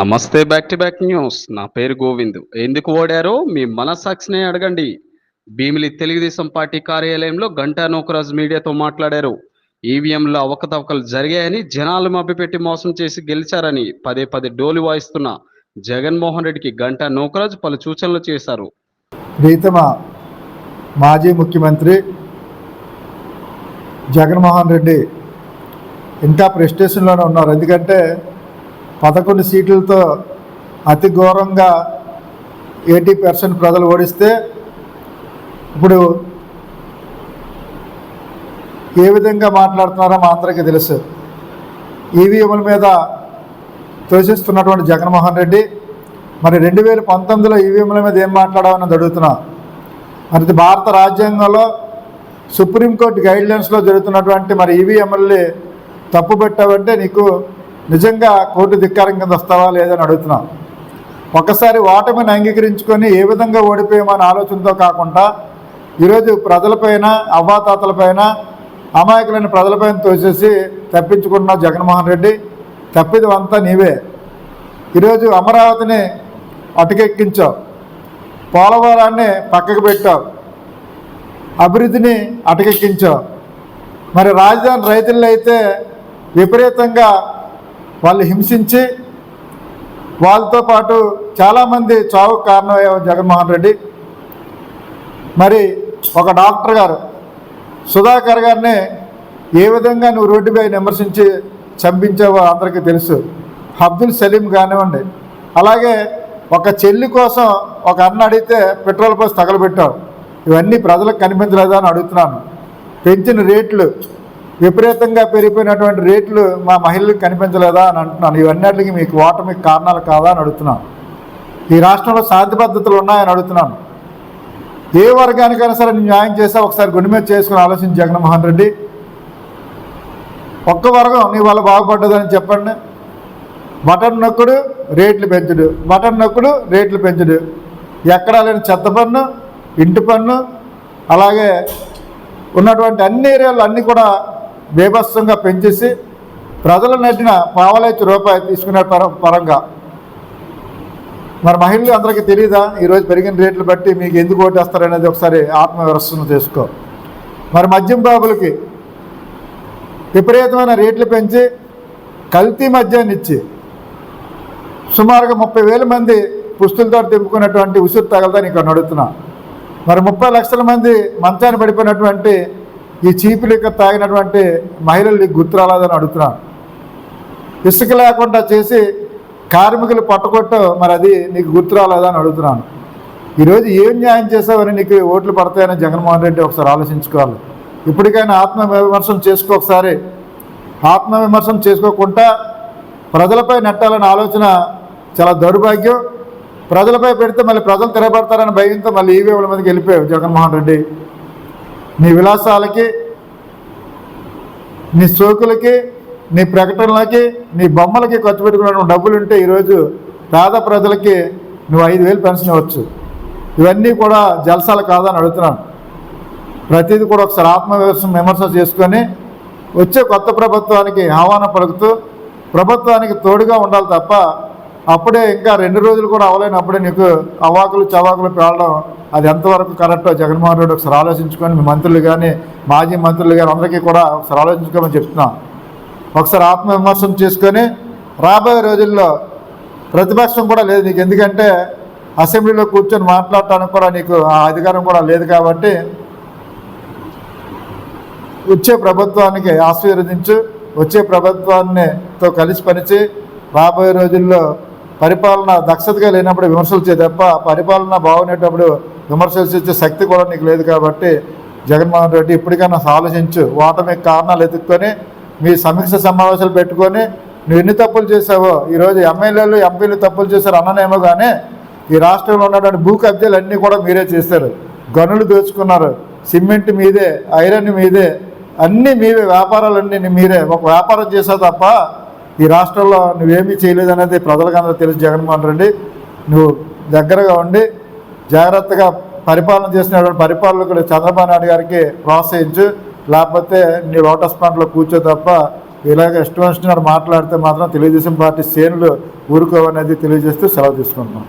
నమస్తే. Back to back news. నా పేరు గోవింద్. ఎందుకు ఓడారో మీ మనస్సాక్షినే అడగండి. భీమిలి తెలుగుదేశం పార్టీ కార్యాలయంలో గంటా నూకరాజు మీడియాతో మాట్లాడారు. ఈవీఎంలో అవకతవకలు జరిగాయని, జనాలు మభ్యపెట్టి మోసం చేసి గెలిచారని పదే పదే డోలు వాయిస్తున్న జగన్మోహన్ రెడ్డికి గంటా నూకరాజు పలు సూచనలు చేశారు. ప్రీతమ మాజీ ముఖ్యమంత్రి జగన్మోహన్ రెడ్డి ఇంకా ప్రెస్టేషన్లోనే ఉన్నారు. ఎందుకంటే 11 సీట్లతో అతి ఘోరంగా 80% ప్రజలు ఓడిస్తే ఇప్పుడు ఏ విధంగా మాట్లాడుతున్నారో మా అందరికీ తెలుసు. ఈవీఎంల మీద తోసిస్తున్నటువంటి జగన్మోహన్ రెడ్డి మరి 2019లో ఈవీఎంల మీద ఏం మాట్లాడామని అడుగుతున్నా. మరి భారత రాజ్యాంగంలో సుప్రీంకోర్టు గైడ్లైన్స్లో జరుగుతున్నటువంటి మరి ఈవీఎంలని తప్పు పెట్టావంటే నీకు నిజంగా కోర్టు ధిక్కారం కింద వస్తావా లేదని అడుగుతున్నా. ఒక్కసారి ఓటమిని అంగీకరించుకొని ఏ విధంగా ఓడిపోయామని ఆలోచనతో కాకుండా ఈరోజు ప్రజలపైన, అవ్వాతాతలపైన, అమాయకులైన ప్రజలపైన తోసేసి తప్పించుకున్న జగన్మోహన్ రెడ్డి, తప్పిదం అంతా నీవే. ఈరోజు అమరావతిని అటకెక్కించావు, పోలవరాన్ని పక్కకు పెట్టావు, అభివృద్ధిని అటకెక్కించావు. మరి రాజధాని రైతుల్లో అయితే విపరీతంగా వాళ్ళు హింసించి వాళ్ళతో పాటు చాలామంది చావుకు కారణమయ్యావు జగన్మోహన్ రెడ్డి. మరి ఒక డాక్టర్ గారు సుధాకర్ గారిని ఏ విధంగా నువ్వు రోడ్డుపై విమర్శించి చంపించావో అందరికీ తెలుసు. అబ్దుల్ సలీం కానివ్వండి, అలాగే ఒక చెల్లి కోసం ఒక అన్న అడిగితే పెట్రోల్ పోసి తగలబెట్టావు. ఇవన్నీ ప్రజలకు కనిపించలేదా అని అడుగుతున్నాను. పెంచిన రేట్లు, విపరీతంగా పెరిగిపోయినటువంటి రేట్లు మా మహిళలకు కనిపించలేదా అని అంటున్నాను. ఇవన్నిటికి మీకు ఓటమికి కారణాలు కాదా అని అడుగుతున్నాను. ఈ రాష్ట్రంలో శాంతి పద్ధతులు ఉన్నాయని అడుగుతున్నాను. ఏ వర్గానికైనా సరే నేను న్యాయం చేసా ఒకసారి గుండె మీద చేసుకుని ఆలోచించి జగన్మోహన్ రెడ్డి. ఒక్క వర్గం నీ వల్ల బాగుపడ్డదని చెప్పండి. బటన్ నొక్కుడు రేట్లు పెంచుడు, బటన్ నొక్కుడు రేట్లు పెంచుడు, ఎక్కడా లేని చెత్త పన్ను, ఇంటి పన్ను, అలాగే ఉన్నటువంటి అన్ని ఏరియాలు అన్నీ కూడా బేభత్సంగా పెంచేసి ప్రజల నెట్టిన పావలైతే రూపాయి తీసుకునే పరంగా మరి మహిళలు అందరికీ తెలియదా ఈరోజు పెరిగిన రేట్లు బట్టి మీకు ఎందుకు ఓటేస్తారనేది ఒకసారి ఆత్మవిమర్శన చేసుకో. మరి మద్యం బాబులకి విపరీతమైన రేట్లు పెంచి కల్తీ మద్యాన్ని ఇచ్చి సుమారుగా 30,000 మంది పుస్తులతో తెంపుకున్నటువంటి ఉసురు తగలదని ఇక్కడ అడుగుతున్నా. మరి 30 లక్షల మంది మంచాన్ని పడిపోయినటువంటి ఈ చీపు లిక్కర్ తాగినటువంటి మహిళలు నీకు గుర్తు రాలేదని అడుగుతున్నాను. ఇసుక లేకుండా చేసి కార్మికులు పట్టుకొట్టు, మరి అది నీకు గుర్తు రాలేదని అడుగుతున్నాను. ఈరోజు ఏం న్యాయం చేసావని నీకు ఓట్లు పడతాయని జగన్మోహన్ రెడ్డి ఒకసారి ఆలోచించుకోవాలి. ఇప్పటికైనా ఆత్మవిమర్శన చేసుకో. ఒకసారి ఆత్మవిమర్శన చేసుకోకుండా ప్రజలపై నెట్టాలనే ఆలోచన చాలా దౌర్భాగ్యం. ప్రజలపై పెడితే మళ్ళీ ప్రజలు తిరగబడతారని భయంతో మళ్ళీ ఈవీఎంల మీదకి వెళ్ళిపోయావు జగన్మోహన్ రెడ్డి. నీ విలాసాలకి, నీ సోకులకి, నీ ప్రకటనలకి, నీ బొమ్మలకి ఖర్చు పెట్టుకున్న డబ్బులు ఉంటే ఈరోజు పేద ప్రజలకి నువ్వు 5,000 పెన్షన్ ఇవ్వచ్చు. ఇవన్నీ కూడా జల్సాలు కాదని అడుగుతున్నాను. ప్రతిదీ కూడా ఒకసారి విమర్శ చేసుకొని వచ్చే కొత్త ప్రభుత్వానికి ఆహ్వానం పలుకుతూ ప్రభుత్వానికి తోడుగా ఉండాలి తప్ప అప్పుడే ఇంకా 2 రోజులు కూడా అవ్వలేనప్పుడే నీకు అవాకులు చవాకులు పేలడం అది ఎంతవరకు కరెక్టో జగన్మోహన్ రెడ్డి ఒకసారి ఆలోచించుకొని మీ మంత్రులు కానీ, మాజీ మంత్రులు కానీ అందరికీ కూడా ఒకసారి ఆలోచించుకోమని చెప్తున్నాం. ఒకసారి ఆత్మవిమర్శన చేసుకొని రాబోయే రోజుల్లో ప్రతిపక్షం కూడా లేదు నీకు. ఎందుకంటే అసెంబ్లీలో కూర్చొని మాట్లాడటానికి కూడా నీకు ఆ అధికారం కూడా లేదు. కాబట్టి వచ్చే ప్రభుత్వానికి ఆశీర్వదించు, వచ్చే ప్రభుత్వాన్నితో కలిసి పనిచి రాబోయే రోజుల్లో పరిపాలన దక్షతగా లేనప్పుడు విమర్శలు చేయ తప్ప పరిపాలన బాగునేటప్పుడు విమర్శలు చేసే శక్తి కూడా నీకు లేదు. కాబట్టి జగన్మోహన్ రెడ్డి ఇప్పటికైనా ఆలోచించు. ఓటమికి కారణాలు ఎత్తుక్కొని మీ సమీక్ష సమావేశాలు పెట్టుకొని నువ్వు ఎన్ని తప్పులు చేసావో, ఈరోజు ఎమ్మెల్యేలు ఎంపీలు తప్పులు చేశారు అన్ననేమో కానీ ఈ రాష్ట్రంలో ఉన్నటువంటి భూ కబ్జాలు అన్నీ కూడా మీరే చేశారు. గనులు దోచుకున్నారు, సిమెంట్ మీదే, ఐరన్ మీదే, అన్నీ మీవే, వ్యాపారాలన్నీ మీరే. ఒక వ్యాపారం చేసావు తప్ప ఈ రాష్ట్రంలో నువ్వేమీ చేయలేదనేది ప్రజలకు అందరూ తెలుసు. జగన్మోహన్ రెడ్డి నువ్వు దగ్గరగా ఉండి జాగ్రత్తగా పరిపాలన చేసినటువంటి పరిపాలకుడు చంద్రబాబు నాయుడు గారికి ప్రోత్సహించు. లేకపోతే నీ లోటస్ పాయింట్లో కూర్చో తప్ప ఇలాగ ఇష్టం వచ్చినట్టు మాట్లాడితే మాత్రం తెలుగుదేశం పార్టీ శ్రేణులు ఊరుకోవనేది తెలియజేస్తూ సెలవు తీసుకుంటున్నాం.